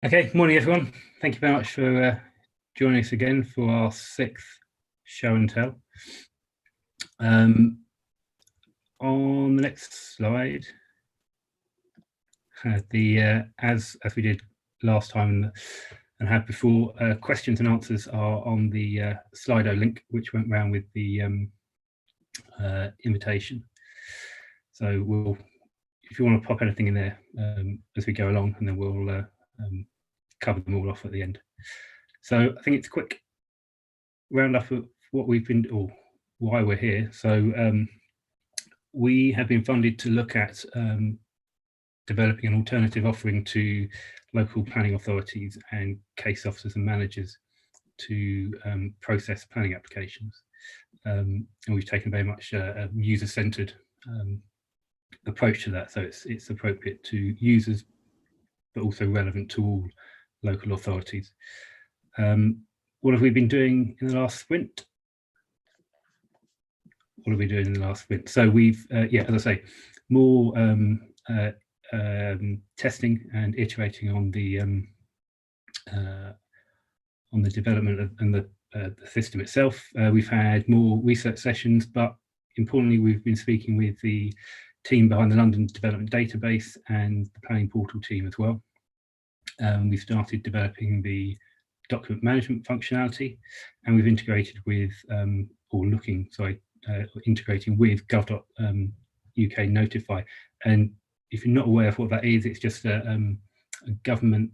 Okay, morning everyone. Thank you very much for joining us again for our 6th show and tell. On the next slide, as we did last time and had before, questions and answers are on the Slido link, which went round with the invitation. So if you want to pop anything in there as we go along, and then we'll cover them all off at the end. So I think it's a quick roundup of what we've been, or why we're here. So we have been funded to look at developing an alternative offering to local planning authorities and case officers and managers to process planning applications. And we've taken very much a user-centred approach to that. So it's appropriate to users, but also relevant to all local authorities. What have we been doing in the last sprint? What are we doing in the last sprint? So we've, as I say, more testing and iterating on the development and the system itself. We've had more research sessions, but importantly, we've been speaking with the team behind the London Development Database and the Planning Portal team as well. We started developing the document management functionality, and we've integrated with, integrating with gov.uk Notify. And if you're not aware of what that is, it's just a government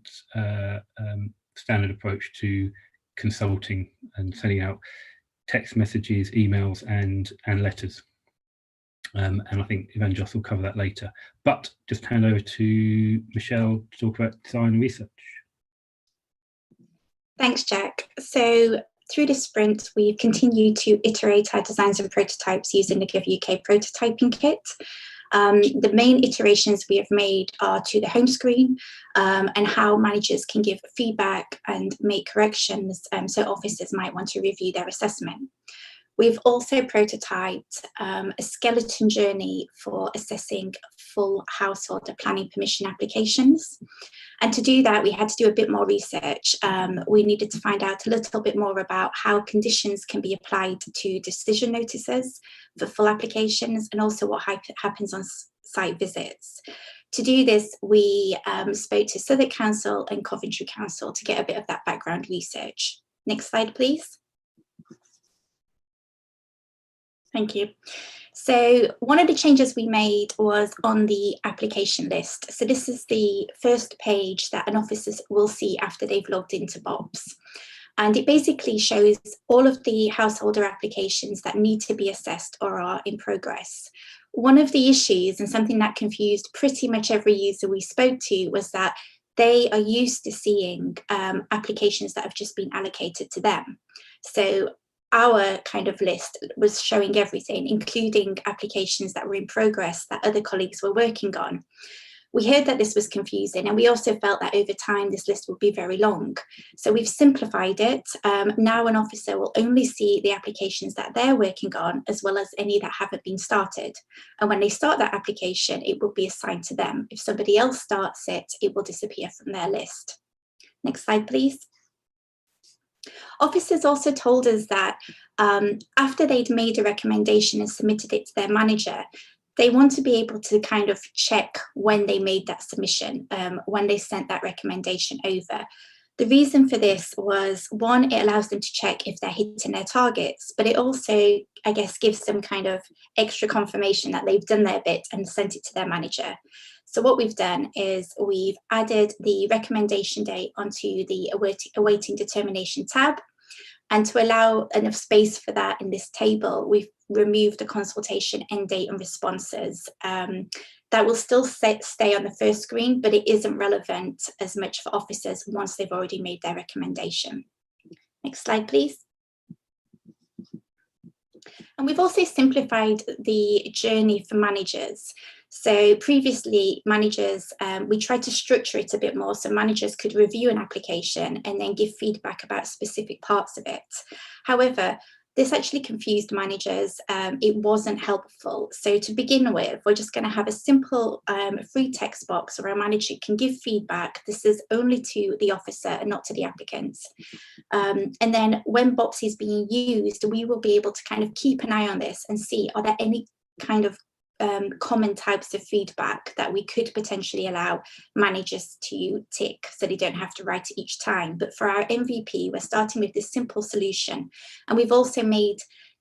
standard approach to consulting and sending out text messages, emails, and letters. And I think Evangelos will cover that later. But just hand over to Michelle to talk about design and research. Thanks, Jack. So through this sprint, we've continued to iterate our designs and prototypes using the GovUK prototyping kit. The main iterations we have made are to the home screen and how managers can give feedback and make corrections, so officers might want to review their assessment. We've also prototyped a skeleton journey for assessing full household planning permission applications. And to do that, we had to do a bit more research. We needed to find out a little bit more about how conditions can be applied to decision notices for full applications, and also what happens on site visits. To do this, we spoke to Southwark Council and Coventry Council to get a bit of that background research. Next slide, please. Thank you. So one of the changes we made was on the application list. So this is the first page that an officer will see after they've logged into BoPS. And it basically shows all of the householder applications that need to be assessed or are in progress. One of the issues, and something that confused pretty much every user we spoke to, was that they are used to seeing applications that have just been allocated to them. So our kind of list was showing everything, including applications that were in progress that other colleagues were working on. We heard that this was confusing, and we also felt that over time this list would be very long. So we've simplified it. Now an officer will only see the applications that they're working on, as well as any that haven't been started. And when they start that application, it will be assigned to them. If somebody else starts it, it will disappear from their list. Next slide, please. Officers also told us that after they'd made a recommendation and submitted it to their manager, they want to be able to kind of check when they made that submission, when they sent that recommendation over. The reason for this was, one, it allows them to check if they're hitting their targets, but it also, I guess, gives them kind of extra confirmation that they've done their bit and sent it to their manager. So what we've done is we've added the recommendation date onto the awaiting determination tab. And to allow enough space for that in this table, we've removed the consultation end date and responses. That will still stay on the first screen, but it isn't relevant as much for officers once they've already made their recommendation. Next slide, please. And we've also simplified the journey for managers. So previously, managers, we tried to structure it a bit more so managers could review an application and then give feedback about specific parts of it. However, This actually confused managers. It wasn't helpful. So to begin with, we're just going to have a simple free text box where a manager can give feedback. This is only to the officer and not to the applicant. And then when BoPS is being used, we will be able to kind of keep an eye on this and see, are there any kind of common types of feedback that we could potentially allow managers to tick so they don't have to write it each time. But for our MVP, we're starting with this simple solution. And we've also made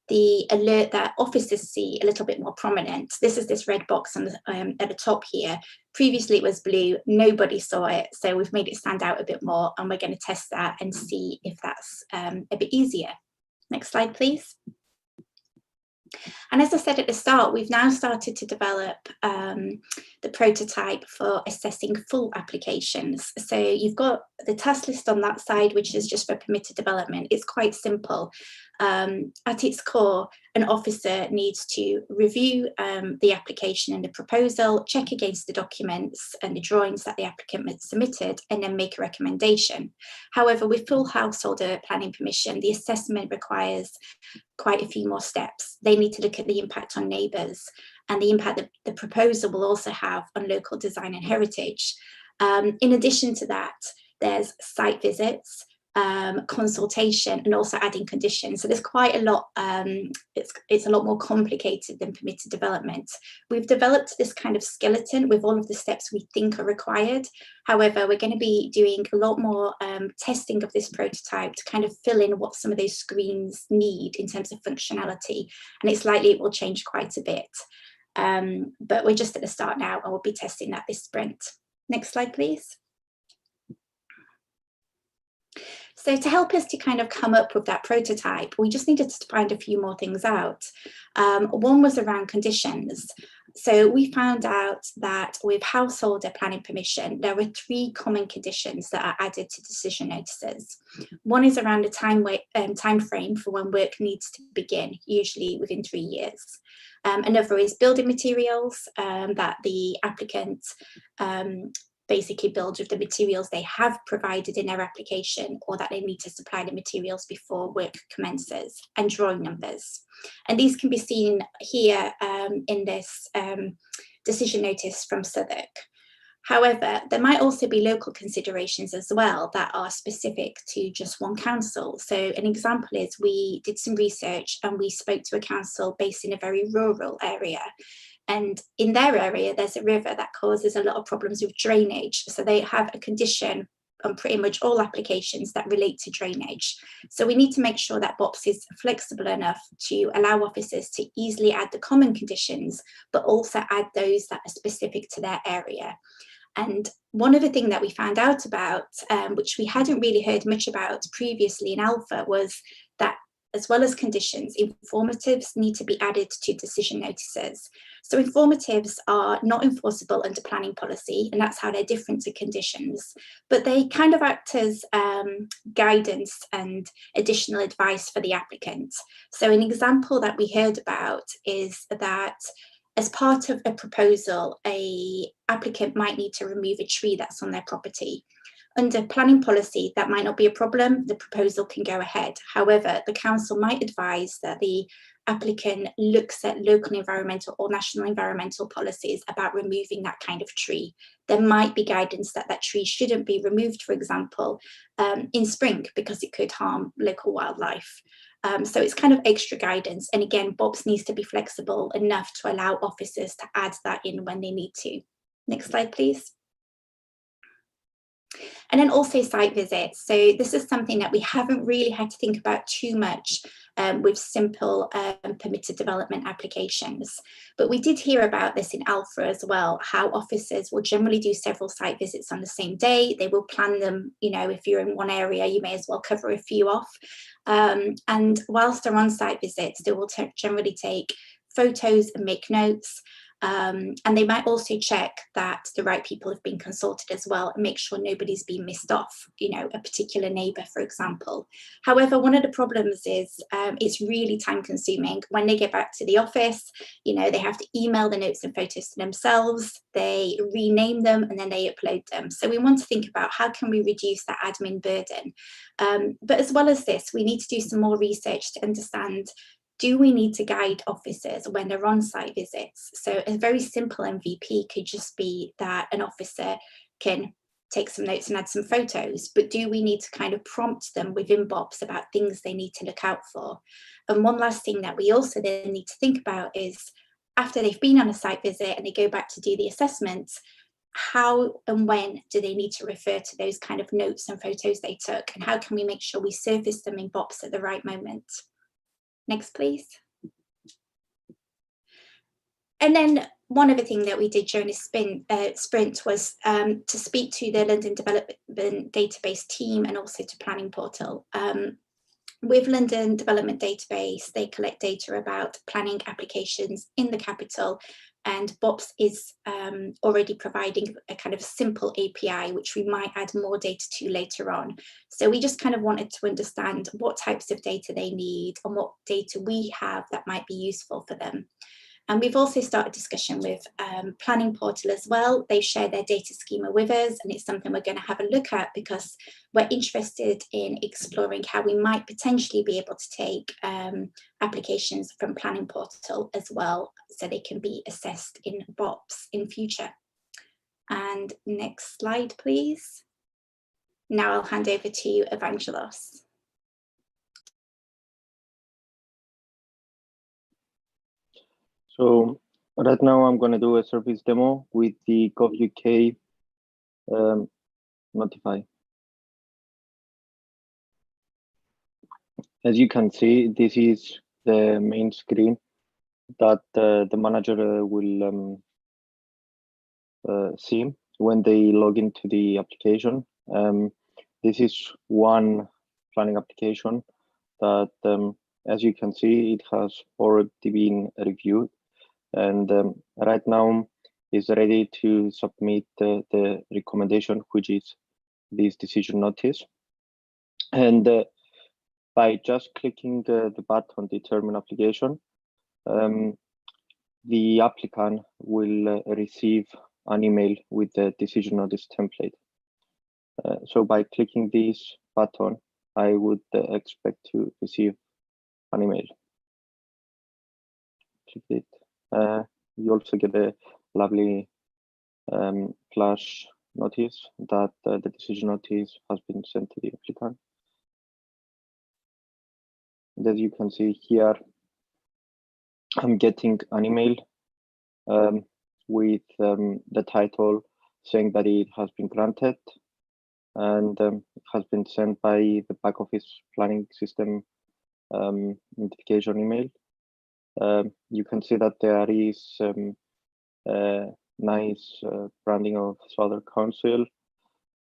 the alert that officers see a little bit more prominent. This is this red box on the, at the top here. Previously it was blue, nobody saw it. So we've made it stand out a bit more, and we're going to test that and see if that's a bit easier. Next slide, please. And as I said at the start, we've now started to develop the prototype for assessing full applications. So you've got the task list on that side, which is just for permitted development. It's quite simple. At its core, an officer needs to review the application and the proposal, check against the documents and the drawings that the applicant has submitted, and then make a recommendation. However, with full householder planning permission, the assessment requires quite a few more steps. They need to look at the impact on neighbours and the impact that the proposal will also have on local design and heritage. In addition to that, there's site visits, consultation, and also adding conditions. So there's quite a lot, it's a lot more complicated than permitted development. We've developed this kind of skeleton with all of the steps we think are required. However, we're going to be doing a lot more testing of this prototype to kind of fill in what some of those screens need in terms of functionality. And it's likely it will change quite a bit. But we're just at the start now, and we'll be testing that this sprint. Next slide, please. So to help us to kind of come up with that prototype, we just needed to find a few more things out. One was around conditions. So we found out that with householder planning permission, there were 3 common conditions that are added to decision notices. One is around the time frame for when work needs to begin, usually within 3 years. Another is building materials, that the applicant basically build with the materials they have provided in their application, or that they need to supply the materials before work commences, and drawing numbers. And these can be seen here in this decision notice from Southwark. However, there might also be local considerations as well that are specific to just one council. So an example is we did some research and we spoke to a council based in a very rural area. And in their area, there's a river that causes a lot of problems with drainage. So they have a condition on pretty much all applications that relate to drainage. So we need to make sure that BoPS is flexible enough to allow officers to easily add the common conditions, but also add those that are specific to their area. And one other thing that we found out about, which we hadn't really heard much about previously in Alpha, was that as well as conditions, informatives need to be added to decision notices. So informatives are not enforceable under planning policy, and that's how they're different to conditions, but they kind of act as guidance and additional advice for the applicant. So an example that we heard about is that as part of a proposal, an applicant might need to remove a tree that's on their property. Under planning policy, that might not be a problem, the proposal can go ahead. However, the council might advise that the applicant looks at local environmental or national environmental policies about removing that kind of tree. There might be guidance that that tree shouldn't be removed, for example, in spring, because it could harm local wildlife. So it's kind of extra guidance. And again, BoPS needs to be flexible enough to allow officers to add that in when they need to. Next slide, please. And then also site visits. So this is something that we haven't really had to think about too much with simple permitted development applications. But we did hear about this in Alpha as well, how officers will generally do several site visits on the same day. They will plan them, you know, if you're in one area, you may as well cover a few off. And whilst they're on site visits, they will generally take photos and make notes. And they might also check that the right people have been consulted as well, and make sure nobody's been missed off, you know, a particular neighbour, for example. However, one of the problems is it's really time consuming. When they get back to the office, you know, they have to email the notes and photos to themselves, they rename them, and then they upload them. So we want to think about how can we reduce that admin burden. But as well as this, we need to do some more research to understand, do we need to guide officers when they're on site visits? So a very simple MVP could just be that an officer can take some notes and add some photos, but do we need to kind of prompt them within BoPS about things they need to look out for? And one last thing that we also then need to think about is, after they've been on a site visit and they go back to do the assessments, how and when do they need to refer to those kind of notes and photos they took? And how can we make sure we surface them in BoPS at the right moment? Next, please. And then one other thing that we did during this sprint was to speak to the London Development Database team and also to Planning Portal. With London Development Database, they collect data about planning applications in the capital, and BoPS is already providing a kind of simple API, which we might add more data to later on. So we just kind of wanted to understand what types of data they need and what data we have that might be useful for them. And we've also started discussion with Planning Portal as well. They've shared their data schema with us, and it's something we're going to have a look at because we're interested in exploring how we might potentially be able to take applications from Planning Portal as well, so they can be assessed in BoPS in future. And next slide, please. Now I'll hand over to you, Evangelos. So right now I'm going to do a service demo with the GovUK Notify. As you can see, this is the main screen that the manager will see when they log into the application. This is one planning application that, as you can see, it has already been reviewed, and right now is ready to submit the recommendation, which is this decision notice. And by just clicking the button determine application, the applicant will receive an email with the decision notice template. So by clicking this button, I would expect to receive an email. Click it. You also get a lovely flash notice that the decision notice has been sent to the applicant. And as you can see here, I'm getting an email with the title saying that it has been granted, and it has been sent by the back office planning system notification email. You can see that there is nice branding of Southern Council,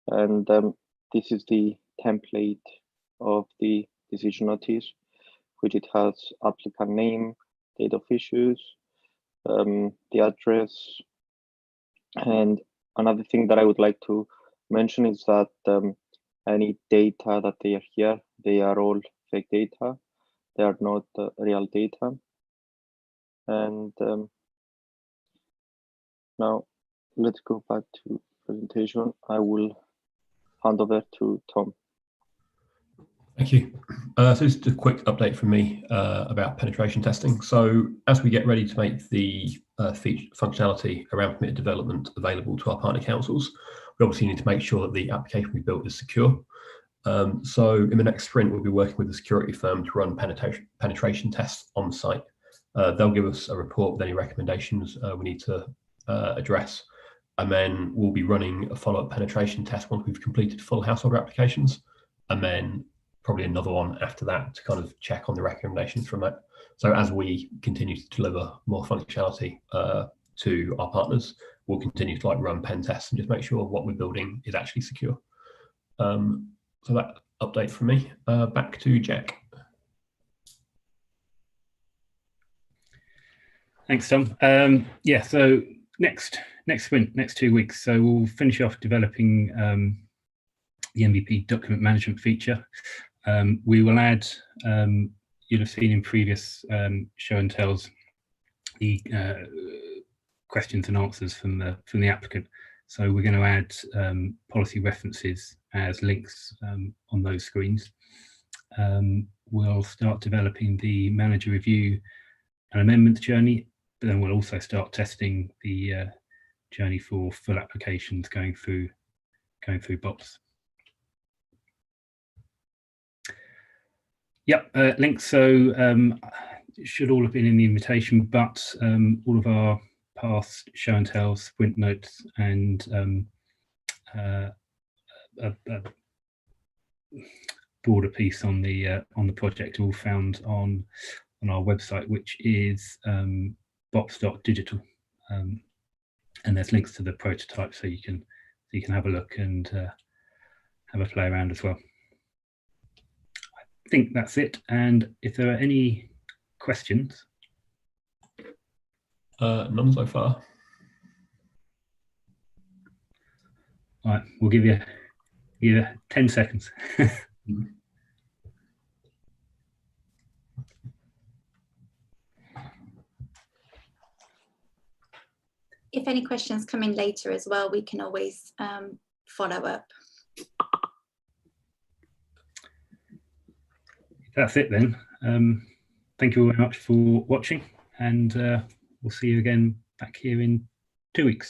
and this is the template of the decision notice, which it has applicant name, date of issues, the address. And another thing that I would like to mention is that any data that they are here, they are all fake data. They are not real data. And now let's go back to presentation. I will hand over to Tom. Thank you. So just a quick update from me about penetration testing. So as we get ready to make the feature functionality around permitted development available to our partner councils, we obviously need to make sure that the application we built is secure. So in the next sprint, we'll be working with a security firm to run penetration tests on site. They'll give us a report with any recommendations we need to address, and then we'll be running a follow-up penetration test once we've completed full householder applications, and then probably another one after that to kind of check on the recommendations from that. So as we continue to deliver more functionality to our partners, we'll continue to run pen tests and just make sure what we're building is actually secure. So that update from me. Back to Jack. Thanks, Tom. Yeah, so next sprint, next 2 weeks. So we'll finish off developing the MVP document management feature. We will add, you'll have seen in previous show and tells, the questions and answers from the applicant. So we're going to add policy references as links on those screens. We'll start developing the manager review and amendment journey, but then we'll also start testing the journey for full applications going through BoPS. Yep, links. So it should all have been in the invitation, but all of our past show and tell, sprint notes, and a broader piece on the project are all found on our website, which is bops.digital, and there's links to the prototype, so you can have a look and have a play around as well. I think that's it. And if there are any questions, none so far. All right, we'll give you 10 seconds. If any questions come in later as well, we can always follow up. That's it then. Thank you very much for watching, and we'll see you again back here in 2 weeks.